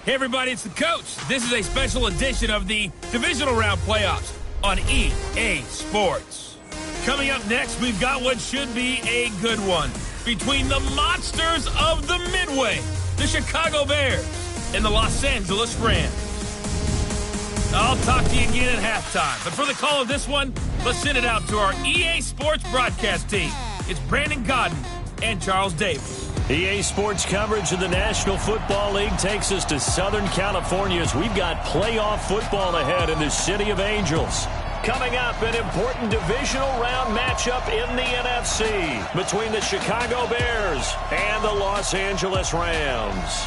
Hey everybody, it's the coach. This is a special edition of the Divisional Round Playoffs on EA Sports. Coming up next, we've got what should be a good one between the monsters of the Midway, the Chicago Bears, and the Los Angeles Rams. I'll talk to you again at halftime, but for the call of this one, let's send it out to our EA Sports broadcast team. It's Brandon Godden and Charles Davis. EA Sports coverage of the National Football League takes us to Southern California as we've got playoff football ahead in the City of Angels. Coming up, an important divisional round matchup in the NFC between the Chicago Bears and the Los Angeles Rams.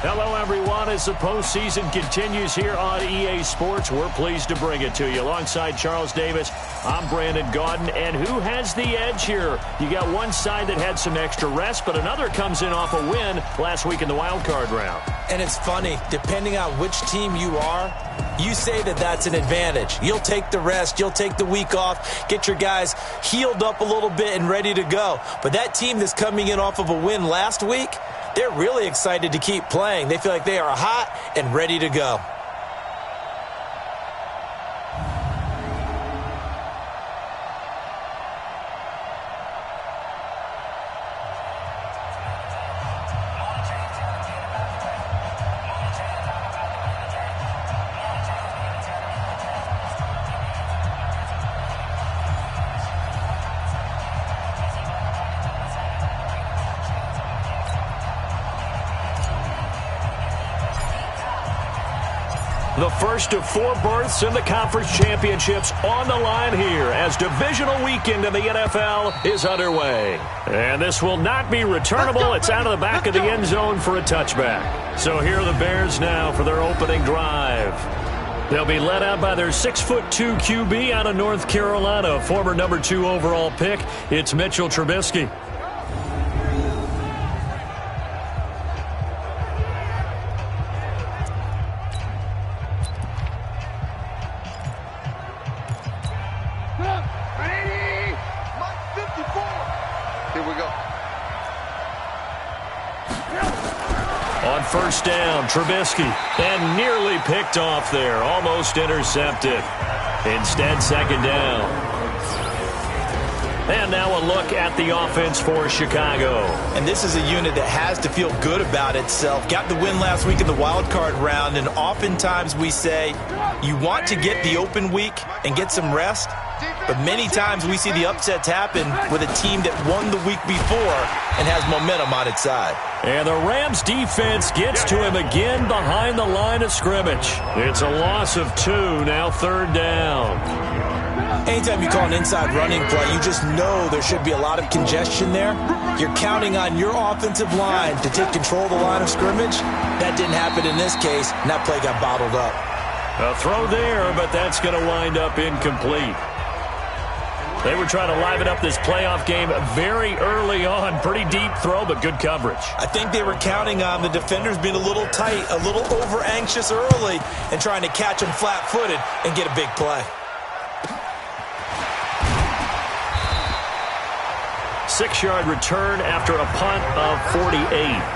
Hello, everyone. As the postseason continues here on EA Sports, we're pleased to bring it to you. Alongside Charles Davis, I'm Brandon Gaudin. And who has the edge here? You got one side that had some extra rest, but another comes in off a win last week in the wild card round. And it's funny, depending on which team you are, you say that that's an advantage. You'll take the rest, you'll take the week off, get your guys healed up a little bit and ready to go. But that team that's coming in off of a win last week, they're really excited to keep playing. They feel like they are hot and ready to go. The first of 4 berths in the conference championships on the line here as divisional weekend in the NFL is underway. And this will not be returnable. It's out of the back of the end zone for a touchback. So here are the Bears now for their opening drive. They'll be led out by their 6'2" QB out of North Carolina, former number 2 overall pick. It's Mitchell Trubisky. On first down, Trubisky, and nearly picked off there, almost intercepted. Instead, second down. And now a look at the offense for Chicago. And this is a unit that has to feel good about itself. Got the win last week in the wild card round, and oftentimes we say you want to get the open week and get some rest. But many times we see the upsets happen with a team that won the week before and has momentum on its side. And the Rams defense gets to him again behind the line of scrimmage. It's a loss of 2, now third down. Anytime you call an inside running play, you just know there should be a lot of congestion there. You're counting on your offensive line to take control of the line of scrimmage. That didn't happen in this case, and that play got bottled up. A throw there, but that's going to wind up incomplete. They were trying to liven up this playoff game very early on. Pretty deep throw, but good coverage. I think they were counting on the defenders being a little tight, a little over-anxious early, and trying to catch them flat-footed and get a big play. 6-yard return after a punt of 48.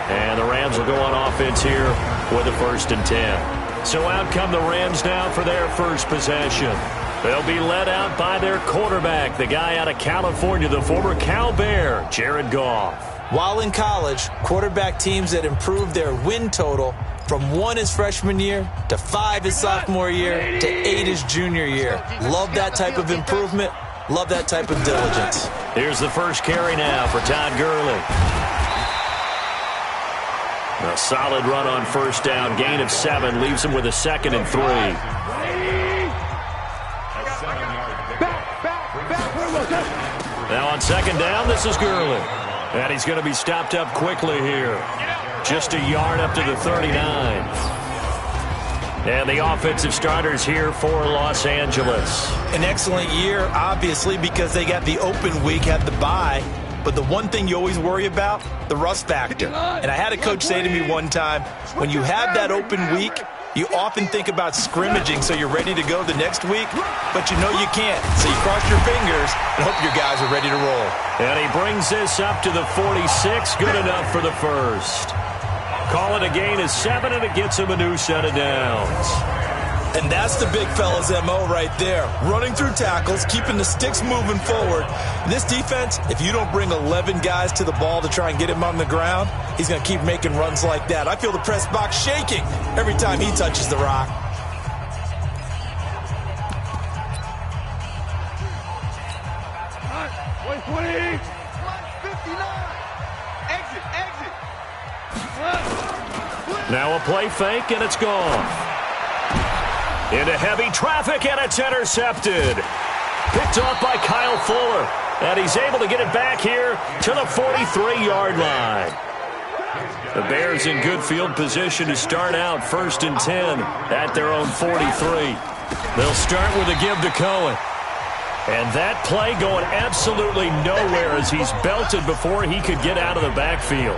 And the Rams will go on offense here with a 1st and 10. So out come the Rams now for their first possession. They'll be led out by their quarterback, the guy out of California, the former Cal Bear, Jared Goff. While in college, quarterback teams that improved their win total from 1 his freshman year to 5 his sophomore year to 8 his junior year. Love that type of improvement. Love that type of diligence. Here's the first carry now for Todd Gurley. A solid run on first down. Gain of 7 leaves him with a 2nd and 3. Now on second down, this is Gurley. And he's going to be stopped up quickly here. Just a yard up to the 39. And the offensive starters here for Los Angeles. An excellent year, obviously, because they got the open week, had the bye. But the one thing you always worry about, the rust factor. And I had a coach say to me one time, when you have that open week, you often think about scrimmaging so you're ready to go the next week, but you know you can't. So you cross your fingers and hope your guys are ready to roll. And he brings this up to the 46. Good enough for the first. Call it a gain of 7, and it gets him a new set of downs. And that's the big fella's MO right there. Running through tackles, keeping the sticks moving forward. This defense, if you don't bring 11 guys to the ball to try and get him on the ground, he's going to keep making runs like that. I feel the press box shaking every time he touches the rock. Now a play fake, and it's gone. Into heavy traffic, and it's intercepted. Picked off by Kyle Fuller, and he's able to get it back here to the 43-yard line. The Bears in good field position to start out 1st and 10 at their own 43. They'll start with a give to Cohen. And that play going absolutely nowhere as he's belted before he could get out of the backfield.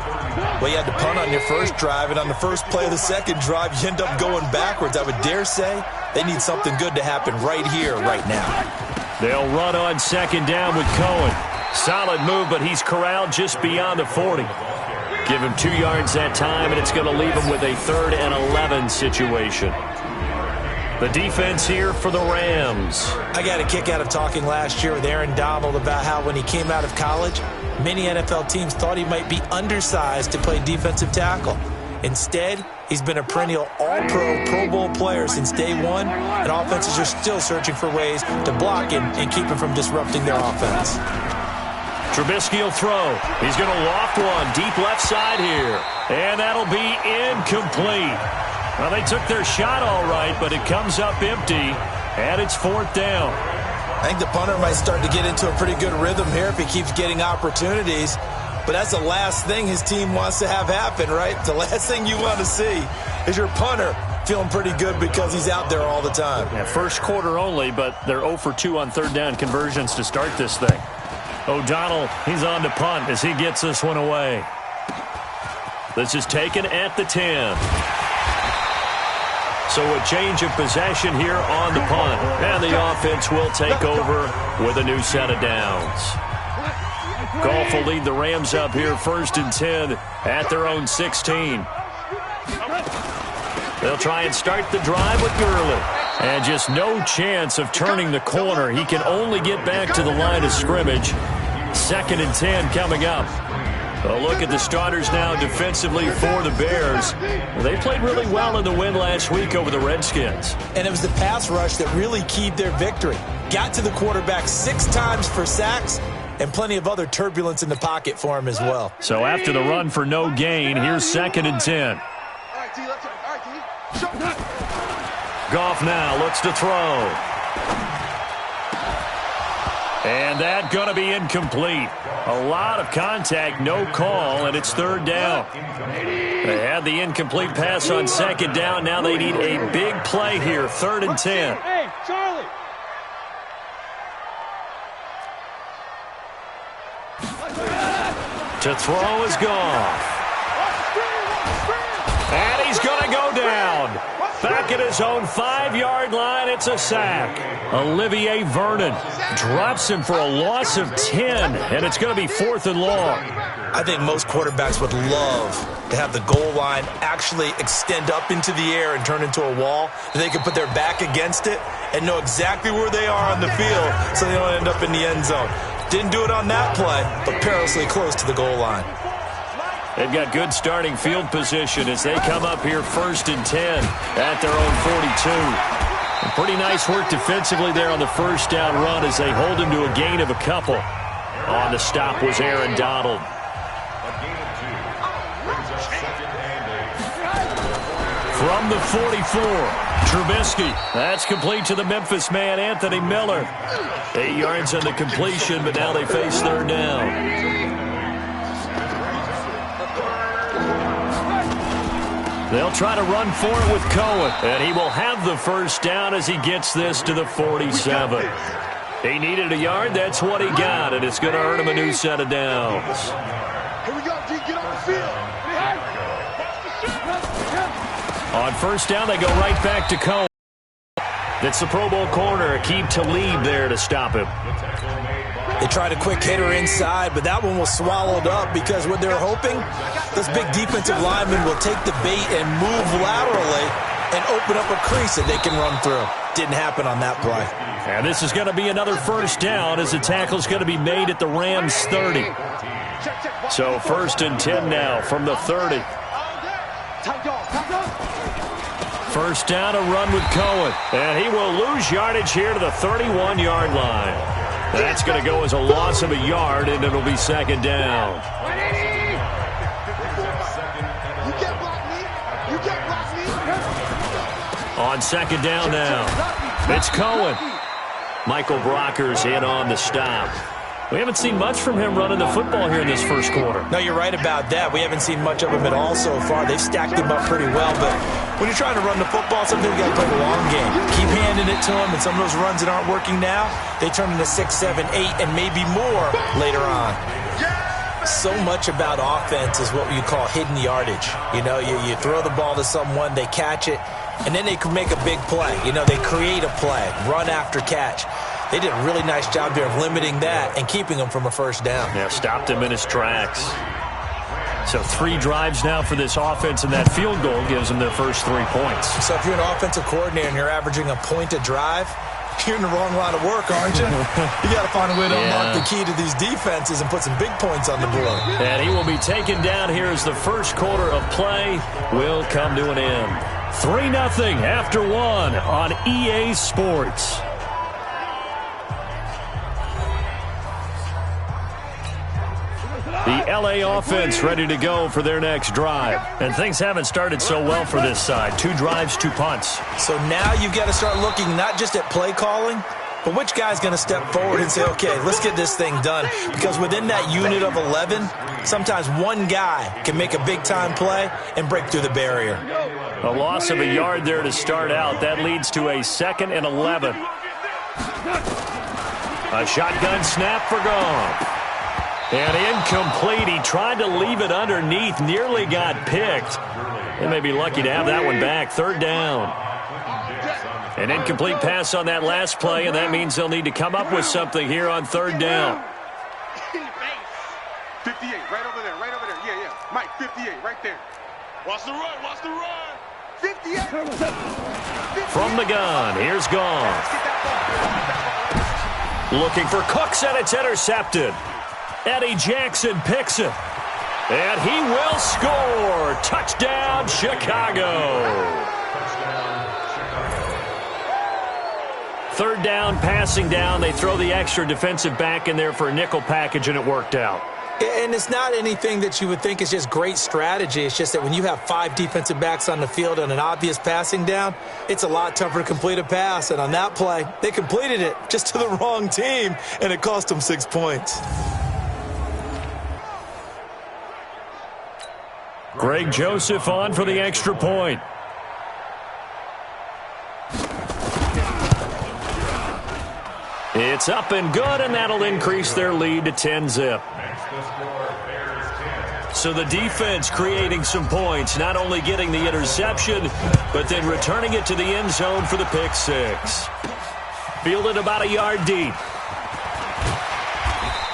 Well, you had to punt on your first drive, and on the first play of the second drive, you end up going backwards. I would dare say they need something good to happen right here, right now. They'll run on 2nd down with Cohen. Solid move, but he's corralled just beyond the 40. Give him 2 yards that time, and it's going to leave him with a 3rd and 11 situation. The defense here for the Rams. I got a kick out of talking last year with Aaron Donald about how when he came out of college, many NFL teams thought he might be undersized to play defensive tackle. Instead, he's been a perennial All-Pro, Pro Bowl player since day one, and offenses are still searching for ways to block him and keep him from disrupting their offense. Trubisky will throw. He's going to loft one deep left side here, and that'll be incomplete. Well, they took their shot all right, but it comes up empty, and it's 4th down. I think the punter might start to get into a pretty good rhythm here if he keeps getting opportunities. But that's the last thing his team wants to have happen, right? The last thing you want to see is your punter feeling pretty good because he's out there all the time. Yeah, first quarter only, but they're 0 for 2 on 3rd down conversions to start this thing. O'Donnell, he's on to punt as he gets this one away. This is taken at the 10. So a change of possession here on the punt. And the offense will take over with a new set of downs. Goff will lead the Rams up here 1st and 10 at their own 16. They'll try and start the drive with Gurley. And just no chance of turning the corner. He can only get back to the line of scrimmage. 2nd and 10 coming up. A look at the starters now defensively for the Bears. They played really well in the win last week over the Redskins. And it was the pass rush that really keyed their victory. Got to the quarterback 6 times for sacks and plenty of other turbulence in the pocket for him as well. So after the run for no gain, here's 2nd and 10. Goff now looks to throw. And that going to be incomplete. A lot of contact, no call, and it's 3rd down. They had the incomplete pass on 2nd down. Now they need a big play here, 3rd and 10. Hey, Charlie. To throw is Goff. And he's going to go down. Back at his own 5-yard line, it's a sack. Olivier Vernon drops him for a loss of 10, and it's going to be 4th and long. I think most quarterbacks would love to have the goal line actually extend up into the air and turn into a wall. They can put their back against it and know exactly where they are on the field so they don't end up in the end zone. Didn't do it on that play, but perilously close to the goal line. They've got good starting field position as they come up here 1st and 10 at their own 42. And pretty nice work defensively there on the 1st down run as they hold him to a gain of a couple. On the stop was Aaron Donald. From the 44, Trubisky. That's complete to the Memphis man, Anthony Miller. 8 yards on the completion, but now they face 3rd down. They'll try to run for it with Cohen, and he will have the 1st down as he gets this to the 47. He needed a yard. That's what he got, and it's going to earn him a new set of downs. Here we go, D. Get on the field. On 1st down, they go right back to Cohen. That's the Pro Bowl corner, Aqib Talib there to stop him. They tried a quick hitter inside, but that one was swallowed up because what they're hoping, those big defensive linemen will take the bait and move laterally and open up a crease that they can run through. Didn't happen on that play. And this is going to be another first down as the tackle's going to be made at the Rams 30. So 1st and 10 now from the 30. First down, a run with Cohen. And he will lose yardage here to the 31-yard line. That's going to go as a loss of a yard, and it'll be 2nd down. On 2nd down now, it's Cohen. Michael Brocker's in on the stop. We haven't seen much from him running the football here in this first quarter. No, you're right about that. We haven't seen much of him at all so far. They've stacked him up pretty well, but when you're trying to run the football, sometimes you got to play the long game. Keep handing it to him, and some of those runs that aren't working now, they turn into 6, 7, 8, and maybe more later on. So much about offense is what you call hidden yardage. You know, you throw the ball to someone, they catch it, and then they can make a big play. You know, they create a play, run after catch. They did a really nice job there of limiting that and keeping him from a first down. Yeah, stopped him in his tracks. So 3 drives now for this offense, and that field goal gives them their first 3 points. So if you're an offensive coordinator and you're averaging a point a drive, you're in the wrong line of work, aren't you? You got to find a way to unlock the key to these defenses and put some big points on the board. And he will be taken down here as the first quarter of play will come to an end. 3-0 after 1 on EA Sports. The L.A. offense ready to go for their next drive. And things haven't started so well for this side. 2 drives, 2 punts. So now you've got to start looking not just at play calling, but which guy's going to step forward and say, okay, let's get this thing done. Because within that unit of 11, sometimes one guy can make a big-time play and break through the barrier. A loss of a yard there to start out. That leads to a 2nd and 11. A shotgun snap for Goff. And incomplete. He tried to leave it underneath. Nearly got picked. They may be lucky to have that one back. 3rd down. An incomplete pass on that last play, and that means they'll need to come up with something here on 3rd down. 58, right over there, right over there. Yeah. Mike, 58, right there. Watch the run, watch the run. 58. From the gun, here's Goff. Looking for Cooks, and it's intercepted. Eddie Jackson picks it. And he will score. Touchdown, Chicago. 3rd down, passing down. They throw the extra defensive back in there for a nickel package, and it worked out. And it's not anything that you would think is just great strategy. It's just that when you have 5 defensive backs on the field on an obvious passing down, it's a lot tougher to complete a pass. And on that play, they completed it just to the wrong team, and it cost them 6 points. Greg Joseph on for the extra point. It's up and good, and that'll increase their lead to 10-zip. So the defense creating some points, not only getting the interception, but then returning it to the end zone for the pick 6. Fielded about a yard deep.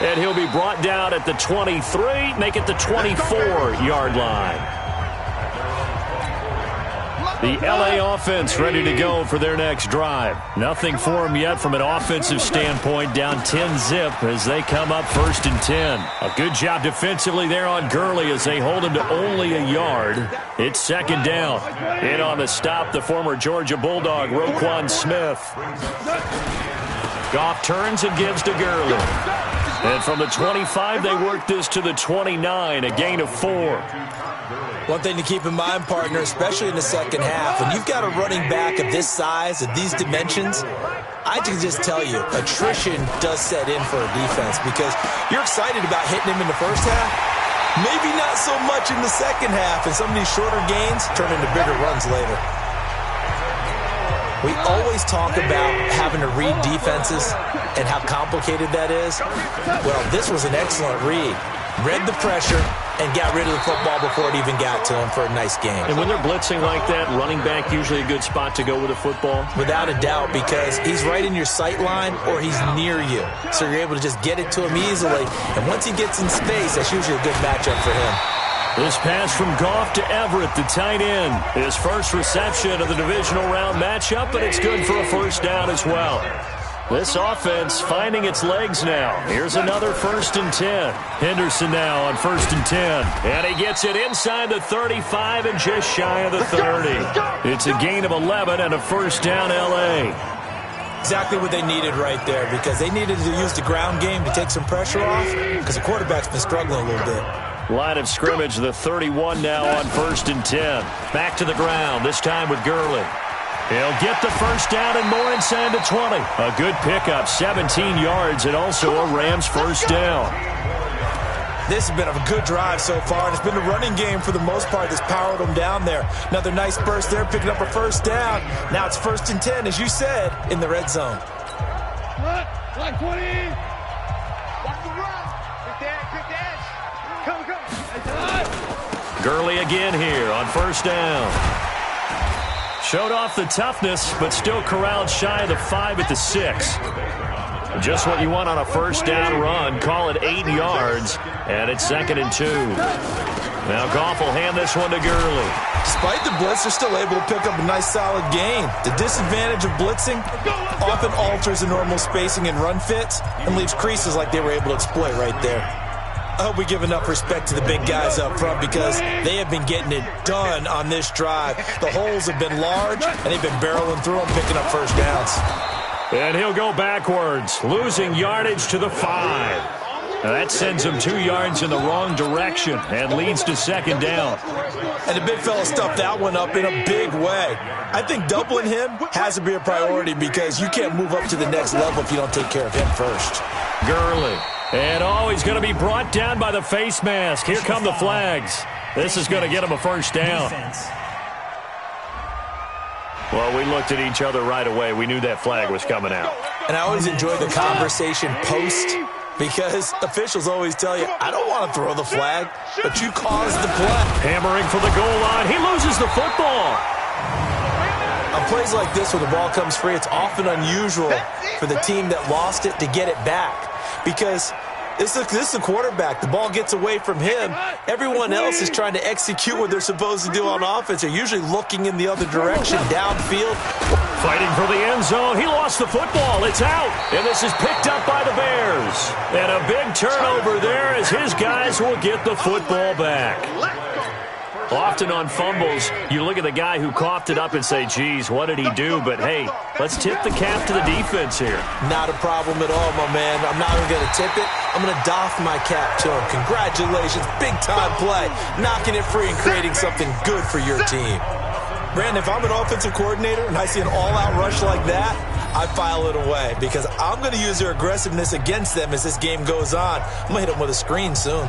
And he'll be brought down at the 23, make it the 24-yard line. The L.A. offense ready to go for their next drive. Nothing for them yet from an offensive standpoint, down 10-zip as they come up 1st and 10. A good job defensively there on Gurley as they hold him to only a yard. It's 2nd down. In on the stop, the former Georgia Bulldog, Roquan Smith. Goff turns and gives to Gurley. And from the 25, they work this to the 29, a gain of 4. One thing to keep in mind, partner, especially in the second half, when you've got a running back of this size, of these dimensions, I can just tell you, attrition does set in for a defense because you're excited about hitting him in the first half, maybe not so much in the second half, and some of these shorter gains turn into bigger runs later. We always talk about having to read defenses and how complicated that is. Well, this was an excellent read. Read the pressure, and got rid of the football before it even got to him for a nice game. And when they're blitzing like that, running back usually a good spot to go with the football? Without a doubt, because he's right in your sight line or he's near you. So you're able to just get it to him easily. And once he gets in space, that's usually a good matchup for him. This pass from Goff to Everett, the tight end. His first reception of the divisional round matchup, but it's good for a first down as well. This offense finding its legs now. Here's another 1st and 10. Henderson now on 1st and 10. And he gets it inside the 35 and just shy of the 30. It's a gain of 11 and a first down L.A. Exactly what they needed right there, because they needed to use the ground game to take some pressure off, because the quarterback's been struggling a little bit. Line of scrimmage, the 31 now on 1st and 10. Back to the ground, this time with Gurley. He'll get the first down and more inside the 20. A good pickup, 17 yards, and also a Rams first down. This has been a good drive so far, and it's been the running game for the most part that's powered them down there. Another nice burst there, picking up a first down. Now it's 1st and 10, as you said, in the red zone. Like 20. Watch the run. Quick dash. Come. Gurley again here on first down. Showed off the toughness, but still corralled shy of the 5 at the 6. Just what you want on a first down run. Call it 8 yards, and it's 2nd and 2. Now Goff will hand this one to Gurley. Despite the blitz, they're still able to pick up a nice solid gain. The disadvantage of blitzing often alters the normal spacing and run fits and leaves creases like they were able to exploit right there. I hope we give enough respect to the big guys up front, because they have been getting it done on this drive. The holes have been large, and they've been barreling through them, picking up first downs. And he'll go backwards, losing yardage to the 5. Now that sends him 2 yards in the wrong direction and leads to 2nd down. And the big fella stuffed that one up in a big way. I think doubling him has to be a priority, because you can't move up to the next level if you don't take care of him first. Gurley. And he's going to be brought down by the face mask. Here come the flags. This is going to get him a first down. Well, we looked at each other right away. We knew that flag was coming out. And I always enjoy the conversation post, because officials always tell you, I don't want to throw the flag, but you caused the play. Hammering for the goal line. He loses the football. On plays like this where the ball comes free, it's often unusual for the team that lost it to get it back, because this is the quarterback. The ball gets away from him. Everyone else is trying to execute what they're supposed to do on offense. They're usually looking in the other direction, downfield. Fighting for the end zone. He lost the football. It's out. And this is picked up by the Bears. And a big turnover there as his guys will get the football back. Often on fumbles, you look at the guy who coughed it up and say, geez, what did he do? But, hey, let's tip the cap to the defense here. Not a problem at all, my man. I'm not even going to tip it. I'm going to doff my cap to him. Congratulations. Big-time play. Knocking it free and creating something good for your team. Brandon, if I'm an offensive coordinator and I see an all-out rush like that, I file it away, because I'm going to use their aggressiveness against them as this game goes on. I'm going to hit them with a screen soon.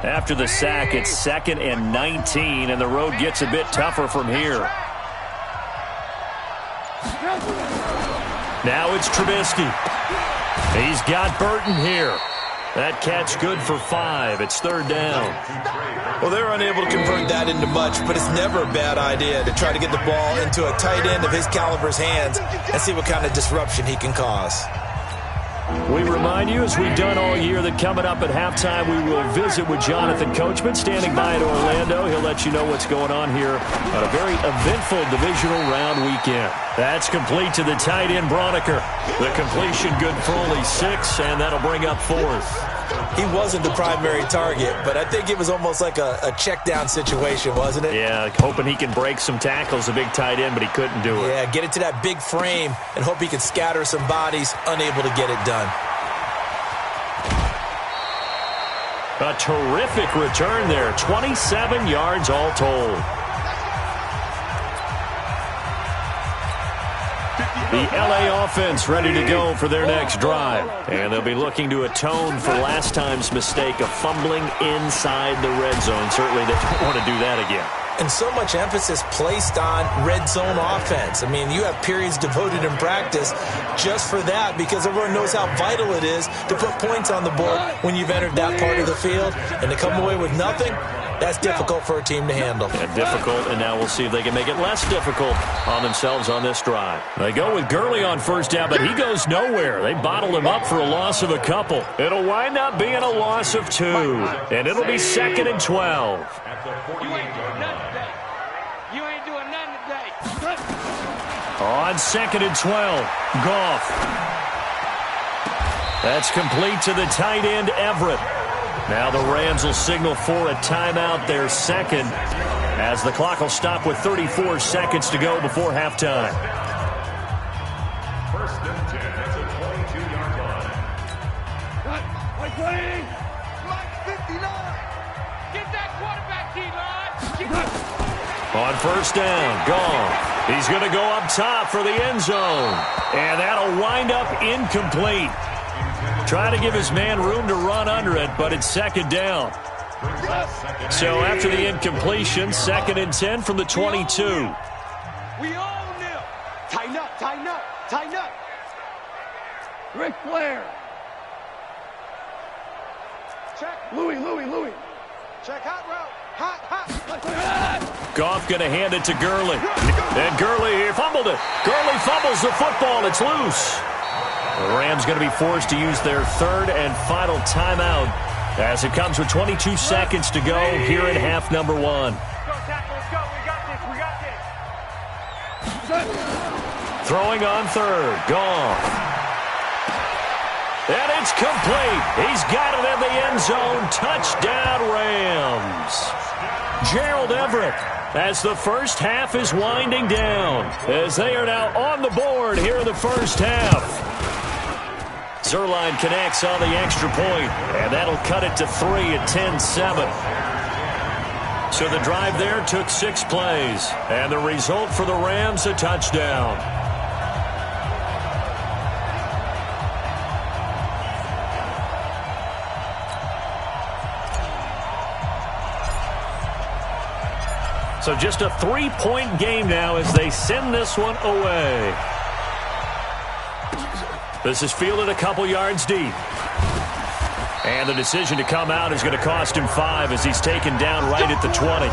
After the sack, it's 2nd and 19, and the road gets a bit tougher from here. Now it's Trubisky. He's got Burton here. That catch good for 5. It's 3rd down. Well, they're unable to convert that into much, but it's never a bad idea to try to get the ball into a tight end of his caliber's hands and see what kind of disruption he can cause. We remind you, as we've done all year, that coming up at halftime, we will visit with Jonathan Coachman, standing by in Orlando. He'll let you know what's going on here on a very eventful divisional round weekend. That's complete to the tight end, Broniker. The completion good for only 6, and that'll bring up 4th. He wasn't the primary target, but I think it was almost like a check down situation, wasn't it? Yeah, hoping he can break some tackles, a big tight end, but he couldn't do it. Yeah, get it to that big frame and hope he can scatter some bodies, unable to get it done. A terrific return there, 27 yards all told. The LA offense ready to go for their next drive. And they'll be looking to atone for last time's mistake of fumbling inside the red zone. Certainly they don't want to do that again. And so much emphasis placed on red zone offense. I mean, you have periods devoted in practice just for that because everyone knows how vital it is to put points on the board when you've entered that part of the field. And to come away with nothing, that's difficult for a team to handle. Yeah, difficult, and now we'll see if they can make it less difficult on themselves on this drive. They go with Gurley on first down, but he goes nowhere. They bottled him up for a loss of a couple. It'll wind up being a loss of 2, and it'll be 2nd and 12. You ain't doing nothing today. You ain't doing nothing today. On 2nd and 12, Goff. That's complete to the tight end, Everett. Now the Rams will signal for a timeout, their second, as the clock will stop with 34 seconds to go before halftime. First and 10 at the 22-yard line. What playing? Like 59. Get that quarterback, D-line. On first down, Goff. He's going to go up top for the end zone. And that'll wind up incomplete. Trying to give his man room to run under it, but it's 2nd down. So after the incompletion, 2nd and 10 from the 22. We all nil. Tighten up, tighten up, tighten up. Ric Flair. Check. Louis. Check hot route. Hot. Goff going to hand it to Gurley. And Gurley fumbled it. Gurley fumbles the football. It's loose. The Rams going to be forced to use their 3rd and final timeout as it comes with 22 seconds to go here in half number 1. Let's go. We got this. Throwing on 3rd, Goff. And it's complete. He's got it in the end zone. Touchdown, Rams. Gerald Everett, as the first half is winding down, as they are now on the board here in the first half. Zerline connects on the extra point, and that'll cut it to 3 at 10-7. So the drive there took 6 plays, and the result for the Rams, a touchdown. So just a 3-point game now as they send this one away. This is fielded a couple yards deep. And the decision to come out is going to cost him 5 as he's taken down right at the 20.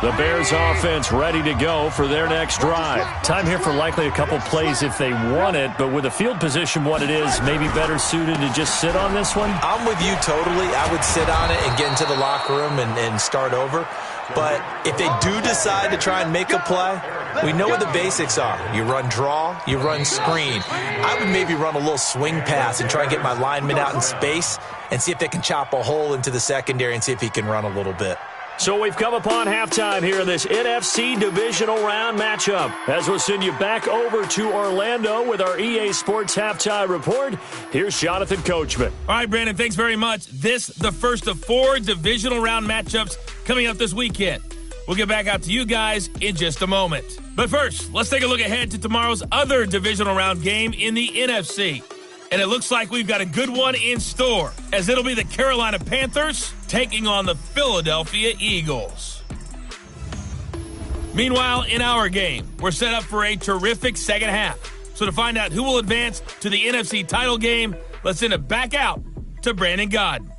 The Bears offense ready to go for their next drive. Time here for likely a couple plays if they want it, but with the field position what it is, maybe better suited to just sit on this one? I'm with you totally. I would sit on it and get into the locker room and start over. But if they do decide to try and make a play, we know what the basics are. You run draw, you run screen. I would maybe run a little swing pass and try and get my lineman out in space and see if they can chop a hole into the secondary and see if he can run a little bit. So we've come upon halftime here in this NFC Divisional Round matchup. As we'll send you back over to Orlando with our EA Sports Halftime Report, here's Jonathan Coachman. All right, Brandon, thanks very much. This, the first of 4 Divisional Round matchups coming up this weekend. We'll get back out to you guys in just a moment. But first, let's take a look ahead to tomorrow's other Divisional Round game in the NFC. And it looks like we've got a good one in store, as it'll be the Carolina Panthers taking on the Philadelphia Eagles. Meanwhile, in our game, we're set up for a terrific second half. So to find out who will advance to the NFC title game, let's send it back out to Brandon Godden.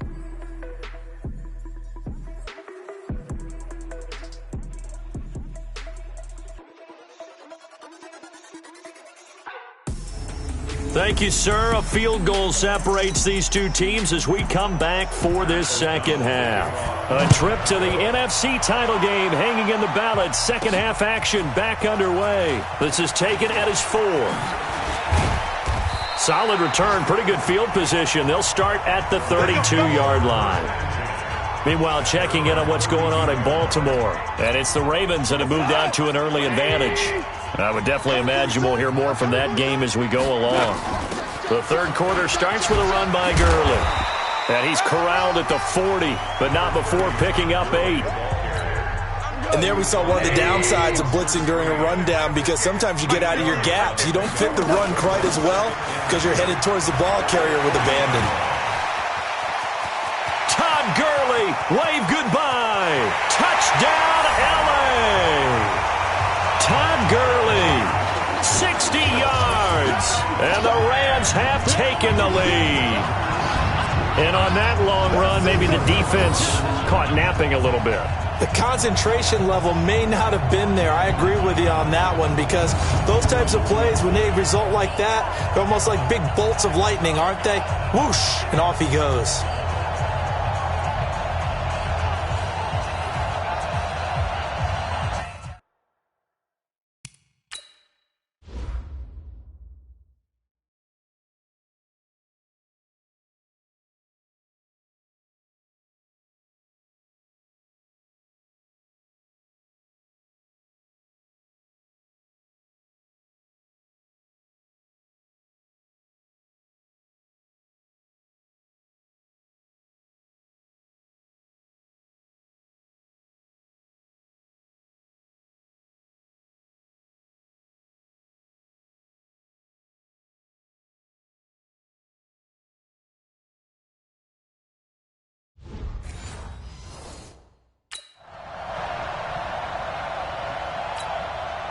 Thank you, sir. A field goal separates these two teams as we come back for this second half. A trip to the NFC title game hanging in the balance. Second half action back underway. This is taken at his 4. Solid return, pretty good field position. They'll start at the 32-yard line. Meanwhile, checking in on what's going on in Baltimore. And it's the Ravens that have moved out to an early advantage. I would definitely imagine we'll hear more from that game as we go along. The third quarter starts with a run by Gurley. And he's corralled at the 40, but not before picking up 8. And there we saw one of the downsides of blitzing during a rundown, because sometimes you get out of your gaps. You don't fit the run quite as well because you're headed towards the ball carrier with abandon. Todd Gurley, wave goodbye. Touchdown, L.A. Todd Gurley, 60 yards, and the Rams have taken the lead. And on that long run, maybe the defense caught napping a little bit. The concentration level may not have been there. I agree with you on that one, because those types of plays, when they result like that, they're almost like big bolts of lightning, aren't they? Whoosh, and off he goes.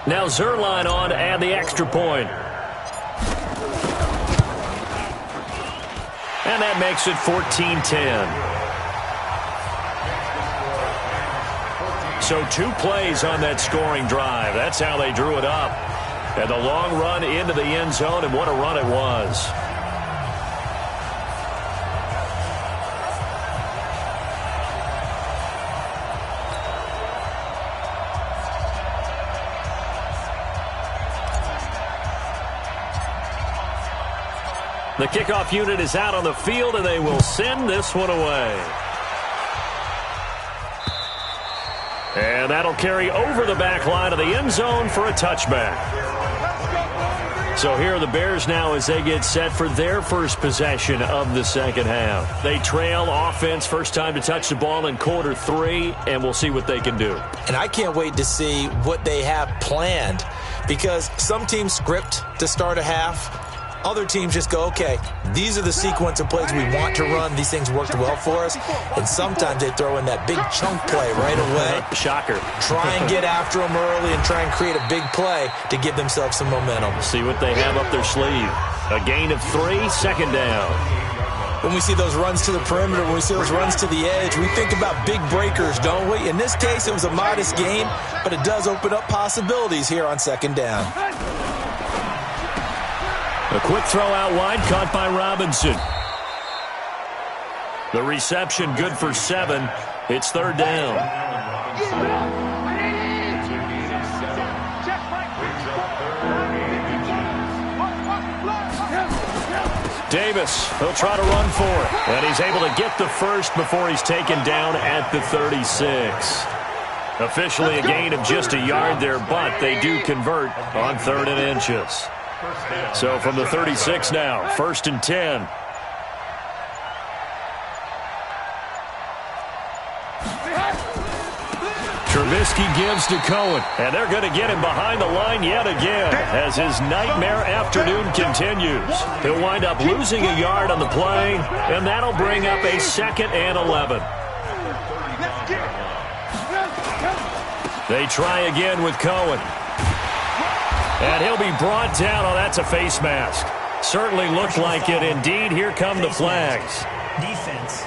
Now Zerline on to add the extra point. And that makes it 14-10. So 2 plays on that scoring drive. That's how they drew it up. And the long run into the end zone, and what a run it was. The kickoff unit is out on the field, and they will send this one away. And that'll carry over the back line of the end zone for a touchback. So here are the Bears now as they get set for their first possession of the second half. They trail offense, first time to touch the ball in quarter 3, and we'll see what they can do. And I can't wait to see what they have planned, because some teams script to start a half. Other teams just go, okay, these are the sequence of plays we want to run. These things worked well for us. And sometimes they throw in that big chunk play right away. Shocker. Try and get after them early and try and create a big play to give themselves some momentum. See what they have up their sleeve. A gain of 3, second down. When we see those runs to the perimeter, when we see those runs to the edge, we think about big breakers, don't we? In this case, it was a modest gain, but it does open up possibilities here on second down. A quick throw out wide, caught by Robinson. The reception good for 7. It's third down. Davis, he'll try to run for it. And he's able to get the first before he's taken down at the 36. Officially a gain of just a yard there, but they do convert on 3rd and inches. So from the 36 now, 1st and 10. Trubisky gives to Cohen, and they're going to get him behind the line yet again as his nightmare afternoon continues. He'll wind up losing a yard on the play, and that'll bring up a 2nd and 11. They try again with Cohen. And he'll be brought down. Oh, that's a face mask. Certainly looked like it. Indeed, here come the flags. Defense.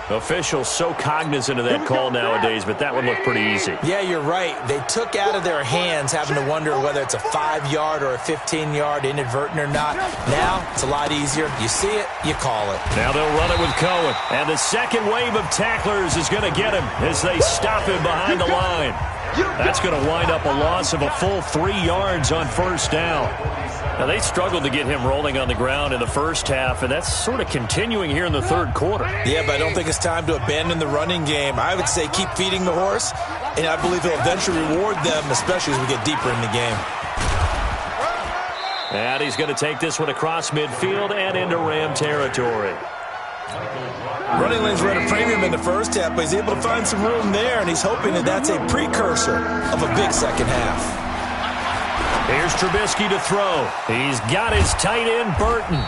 Officials so cognizant of that call nowadays, but that one looked pretty easy. Yeah, you're right. They took out of their hands having to wonder whether it's a 5-yard or a 15-yard inadvertent or not. Now, it's a lot easier. You see it, you call it. Now they'll run it with Cohen. And the second wave of tacklers is going to get him as they stop him behind the line. That's going to wind up a loss of a full 3 yards on first down. Now, they struggled to get him rolling on the ground in the first half, and that's sort of continuing here in the third quarter. Yeah, but I don't think it's time to abandon the running game. I would say keep feeding the horse, and I believe he'll eventually reward them, especially as we get deeper in the game. And he's going to take this one across midfield and into Ram territory. Running lanes were at a premium in the first half, but he's able to find some room there, and he's hoping that that's a precursor of a big second half. Here's Trubisky to throw. He's got his tight end, Burton.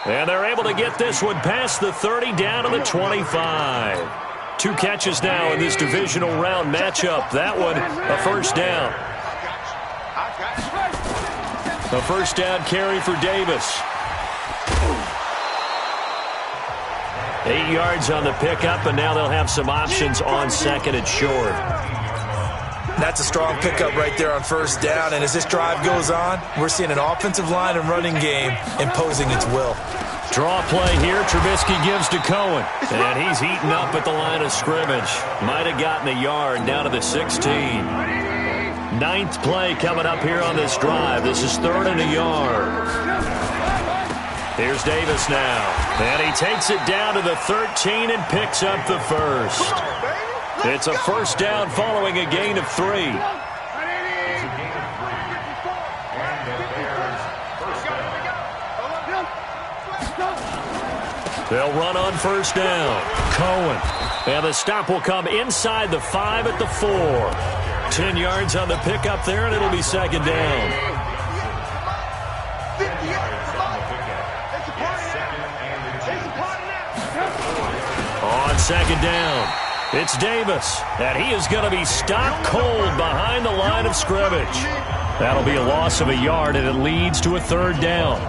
And they're able to get this one past the 30 down to the 25. 2 catches now in this divisional round matchup. That one, a first down. A first down carry for Davis. 8 yards on the pickup, and now they'll have some options on second and short. That's a strong pickup right there on first down, and as this drive goes on, we're seeing an offensive line and running game imposing its will. Draw play here. Trubisky gives to Cohen, and he's eaten up at the line of scrimmage. Might have gotten a yard down to the 16. 9th play coming up here on this drive. This is 3rd and a yard. Here's Davis now, and he takes it down to the 13 and picks up the first. It's a first down following a gain of 3. They'll run on first down. Cohen. And the stop will come inside the 5 at the 4. 10 yards on the pickup there, and it'll be second down. On second down, it's Davis, and he is going to be stopped cold behind the line of scrimmage. That'll be a loss of a yard, and it leads to a 3rd down.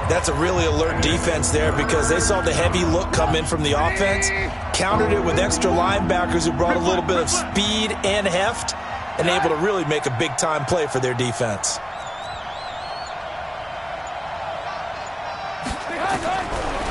That's a really alert defense there because they saw the heavy look come in from the offense, countered it with extra linebackers who brought a little bit of speed and heft, and able to really make a big-time play for their defense.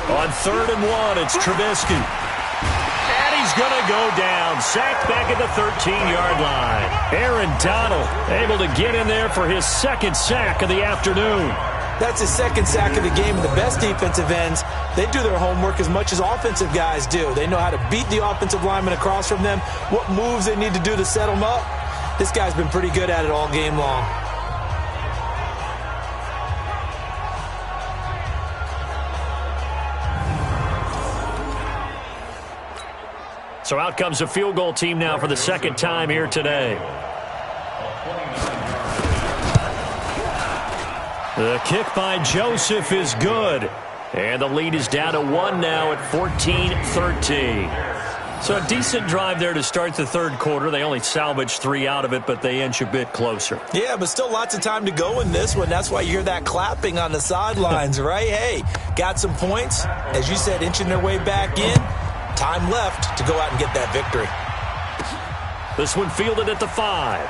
On 3rd and 1, it's Trubisky. And he's going to go down. Sacked back at the 13-yard line. Aaron Donald able to get in there for his 2nd sack of the afternoon. That's his 2nd sack of the game. And the best defensive ends, they do their homework as much as offensive guys do. They know how to beat the offensive lineman across from them, what moves they need to do to set them up. This guy's been pretty good at it all game long. So out comes a field goal team now for the 2nd time here today. The kick by Joseph is good. And the lead is down to 1 now at 14-13. So a decent drive there to start the 3rd quarter. They only salvaged 3 out of it, but they inch a bit closer. Yeah, but still lots of time to go in this one. That's why you hear that clapping on the sidelines, right? Hey, got some points. As you said, inching their way back in. Time left to go out and get that victory. This one fielded at the 5.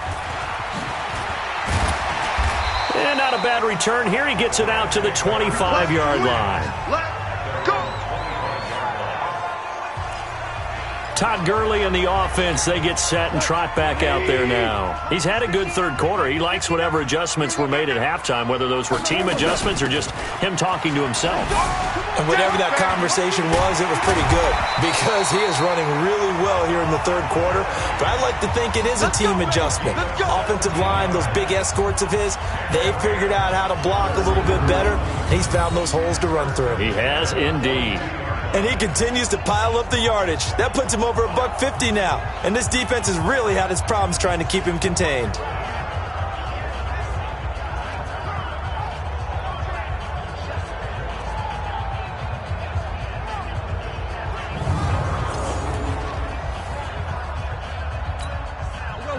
And not a bad return here. He gets it out to the 25-yard line. Todd Gurley and the offense, they get set and trot back out there now. He's had a good 3rd quarter. He likes whatever adjustments were made at halftime, whether those were team adjustments or just him talking to himself. And whatever that conversation was, it was pretty good because he is running really well here in the 3rd quarter. But I like to think it is a team adjustment. Offensive line, those big escorts of his, they figured out how to block a little bit better. He's found those holes to run through. He has indeed. And he continues to pile up the yardage. That puts him over $150 now. And this defense has really had its problems trying to keep him contained.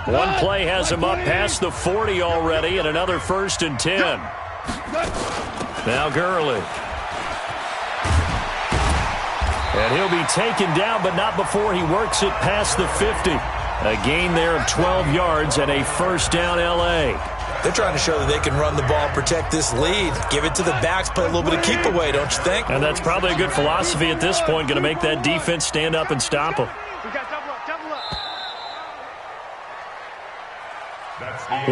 One play has him up past the 40 already, and another 1st and 10. Now Gurley. And he'll be taken down, but not before he works it past the 50. A gain there of 12 yards and a first down L.A. They're trying to show that they can run the ball, protect this lead. Give it to the backs, play a little bit of keep away, don't you think? And that's probably a good philosophy at this point, going to make that defense stand up and stop them.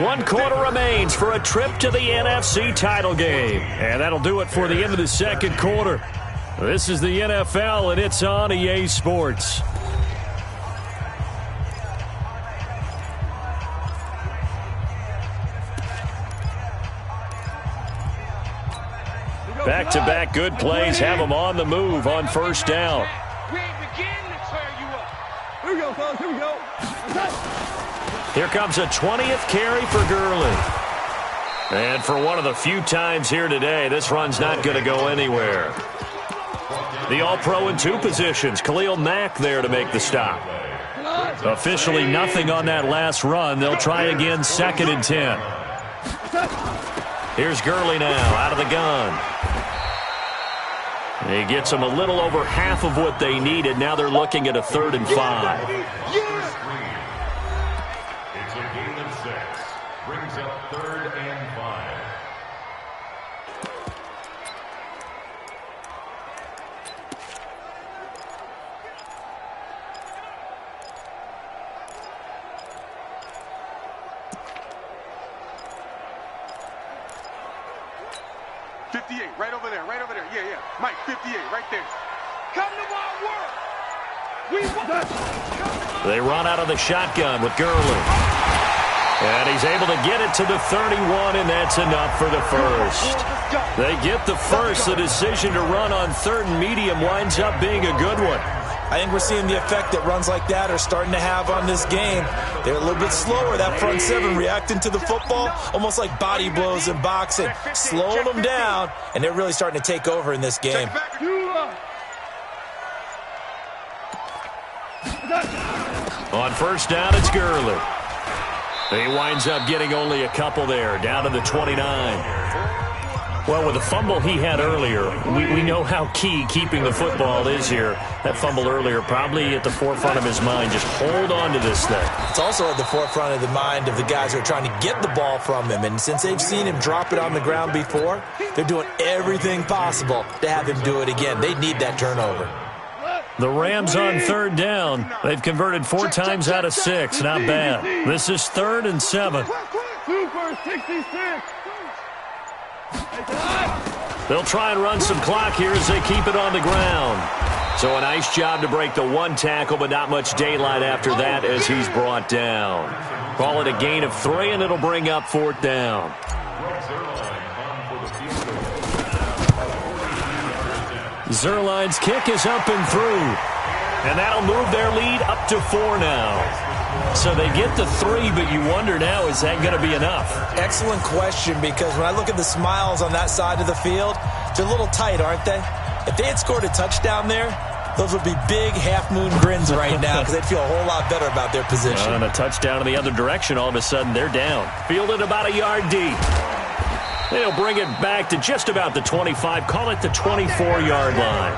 One quarter remains for a trip to the NFC title game. And that'll do it for the end of the 2nd quarter. This is the NFL, and it's on EA Sports. Back-to-back good plays have them on the move on first down. We ain't beginning to tear you up. Here we go, fellas. Here we go. Here comes a 20th carry for Gurley. And for one of the few times here today, this run's not going to go anywhere. The All-Pro in 2 positions. Khalil Mack there to make the stop. Officially nothing on that last run. They'll try again 2nd and 10. Here's Gurley now out of the gun. He gets them a little over half of what they needed. Now they're looking at a 3rd and 5. It's a gain of 6. Brings up 3rd and 5. Right over there, right over there. Yeah, yeah. Mike, 58, right there. Come to my work. We want. They run out of the shotgun with Gurley. And he's able to get it to the 31, and that's enough for the first. They get the first. The decision to run on 3rd and medium winds up being a good one. I think we're seeing the effect that runs like that are starting to have on this game. They're a little bit slower, that front 7, reacting to the football, almost like body blows in boxing, slowing them down, and they're really starting to take over in this game. On 1st down, it's Gurley. He winds up getting only a couple there, down to the 29. Well, with the fumble he had earlier, we know how key keeping the football is here. That fumble earlier probably at the forefront of his mind. Just hold on to this thing. It's also at the forefront of the mind of the guys who are trying to get the ball from him. And since they've seen him drop it on the ground before, they're doing everything possible to have him do it again. They need that turnover. The Rams on 3rd down. They've converted 4 times out of 6. Not bad. This is 3rd and 7. 2 for 66. They'll try and run some clock here as they keep it on the ground. So a nice job to break the 1 tackle, but not much daylight after that as he's brought down. Call it a gain of 3, and it'll bring up 4th down. Zerline's kick is up and through. And that'll move their lead up to 4 now. So they get the 3, but you wonder now, is that going to be enough? Excellent question, because when I look at the smiles on that side of the field, they're a little tight, aren't they? If they had scored a touchdown there, those would be big half-moon grins right now because they'd feel a whole lot better about their position. And a touchdown in the other direction, all of a sudden they're down. Fielded about a yard deep. They'll bring it back to just about the 25, call it the 24-yard line.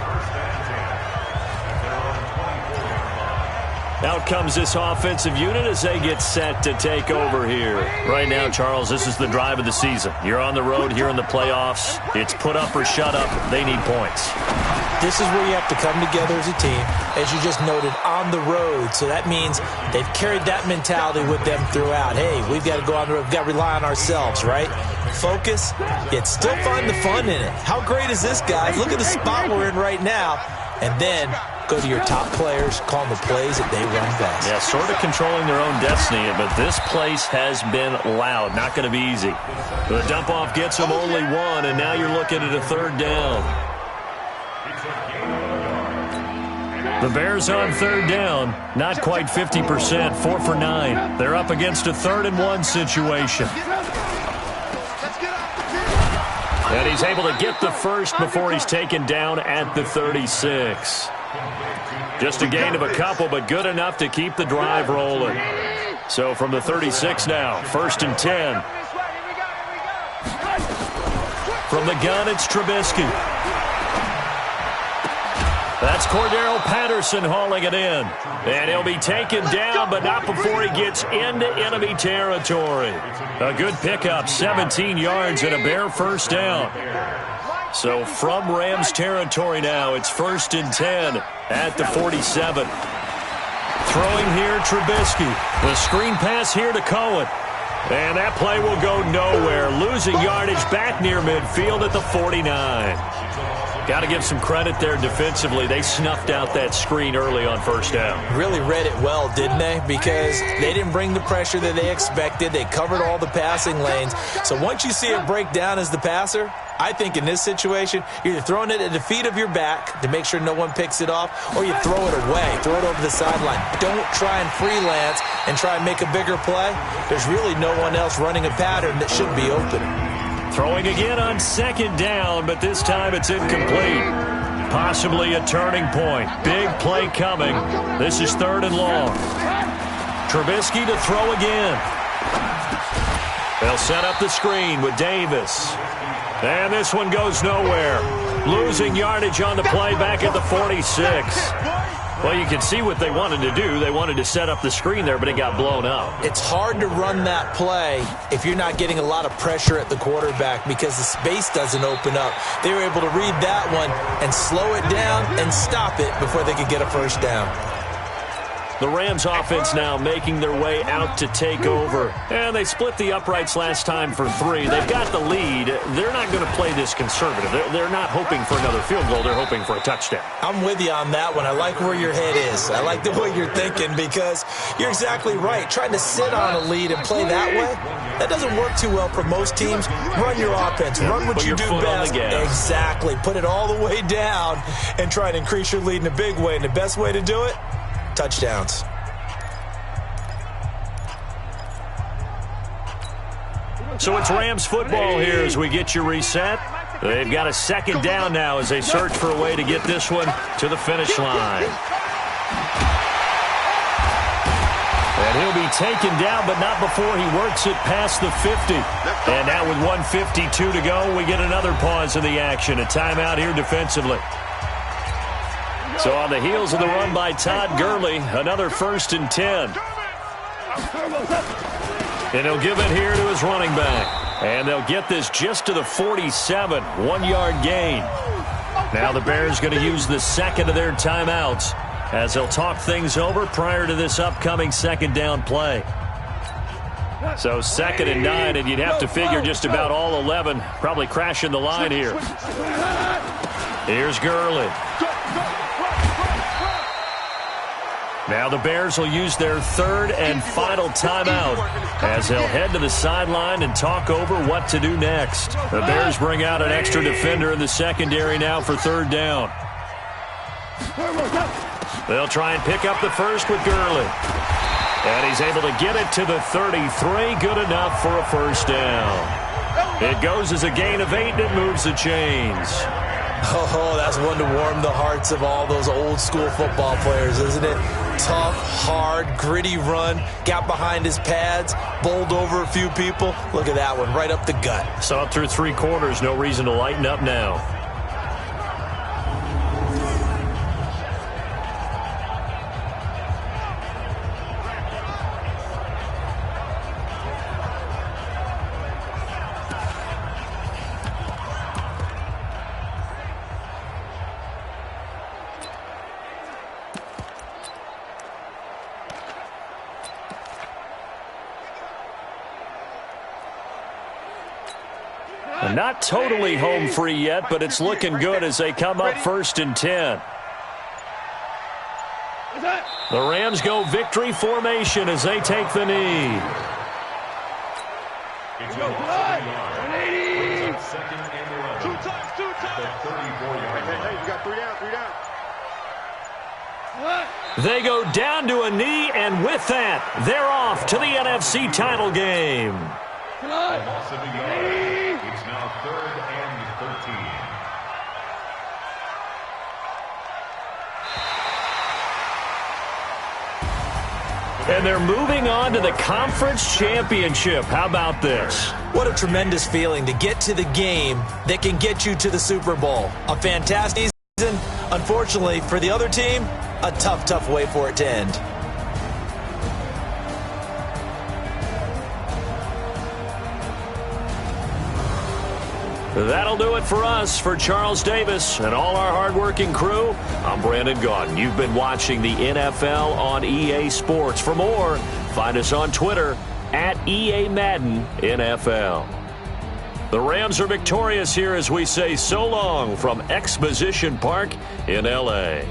Out comes this offensive unit as they get set to take over here. Right now, Charles, this is the drive of the season. You're on the road here in the playoffs. It's put up or shut up. They need points. This is where you have to come together as a team, as you just noted, on the road. So that means they've carried that mentality with them throughout. Hey, we've got to go on the road. We've got to rely on ourselves, right? Focus, yet still find the fun in it. How great is this, guys? Look at the spot we're in right now. And then go to your top players, call them the plays that they run best. Yeah, sort of controlling their own destiny, but this place has been loud. Not going to be easy. The dump-off gets them only 1, and now you're looking at a 3rd down. The Bears on 3rd down, not quite 50%, 4 for 9. They're up against a 3rd and 1 situation. And he's able to get the first before he's taken down at the 36. Just a gain of a couple, but good enough to keep the drive rolling. So from the 36 now, 1st and 10. From the gun, it's Trubisky. That's Cordero Patterson hauling it in. And he'll be taken down, but not before he gets into enemy territory. A good pickup, 17 yards and a Bear 1st down. So from Rams territory now, it's 1st and 10 at the 47. Throwing here, Trubisky. The screen pass here to Cohen. And that play will go nowhere. Losing yardage back near midfield at the 49. Got to give some credit there defensively. They snuffed out that screen early on 1st down. Really read it well, didn't they? Because they didn't bring the pressure that they expected. They covered all the passing lanes. So once you see it break down as the passer, I think in this situation, you're either throwing it at the feet of your back to make sure no one picks it off, or you throw it away, throw it over the sideline. Don't try and freelance and try and make a bigger play. There's really no one else running a pattern that should be open. Throwing again on 2nd down, but this time it's incomplete. Possibly a turning point. Big play coming. This is 3rd and long. Trubisky to throw again. They'll set up the screen with Davis. And this one goes nowhere. Losing yardage on the play back at the 46. Well, you can see what they wanted to do. They wanted to set up the screen there, but it got blown up. It's hard to run that play if you're not getting a lot of pressure at the quarterback because the space doesn't open up. They were able to read that one and slow it down and stop it before they could get a first down. The Rams offense now making their way out to take over. And they split the uprights last time for 3. They've got the lead. They're not going to play this conservative. They're not hoping for another field goal. They're hoping for a touchdown. I'm with you on that one. I like where your head is. I like the way you're thinking because you're exactly right. Trying to sit on a lead and play that way, that doesn't work too well for most teams. Run your offense. Run what you do best. Exactly. Put it all the way down and try to increase your lead in a big way. And the best way to do it, touchdowns. So it's Rams football here as we get you reset. They've got a 2nd down now as they search for a way to get this one to the finish line. And he'll be taken down, but not before he works it past the 50. And now with 1:52 to go, we get another pause in the action. A timeout here defensively. So on the heels of the run by Todd Gurley, another 1st and 10. And he'll give it here to his running back. And they'll get this just to the 47, 1-yard gain. Now the Bears going to use the 2nd of their timeouts as they'll talk things over prior to this upcoming 2nd down play. So 2nd and 9, and you'd have to figure just about all 11 probably crashing the line here. Here's Gurley. Now the Bears will use their 3rd and final timeout as they'll head to the sideline and talk over what to do next. The Bears bring out an extra defender in the secondary now for 3rd down. They'll try and pick up the first with Gurley. And he's able to get it to the 33. Good enough for a first down. It goes as a gain of 8, and it moves the chains. Oh, that's one to warm the hearts of all those old school football players, isn't it? Tough, hard, gritty run. Got behind his pads, bowled over a few people. Look at that one, right up the gut. Saw it through 3 quarters. No reason to lighten up now. Not totally home free yet, but it's looking good as they come up 1st and 10. The Rams go victory formation as they take the knee. It's a 180. 2nd and 11. 2 times. The 34-yard line. Hey, you got 3 down, 3 down. They go down to a knee, and with that, they're off to the NFC title game. A loss of a yard. It's now 3rd and 13. And they're moving on to the conference championship. How about this? What a tremendous feeling to get to the game that can get you to the Super Bowl. A fantastic season. Unfortunately, for the other team, a tough, tough way for it to end. That'll do it for us. For Charles Davis and all our hardworking crew, I'm Brandon Gaudin. You've been watching the NFL on EA Sports. For more, find us on Twitter at EA Madden NFL. The Rams are victorious here as we say so long from Exposition Park in L.A.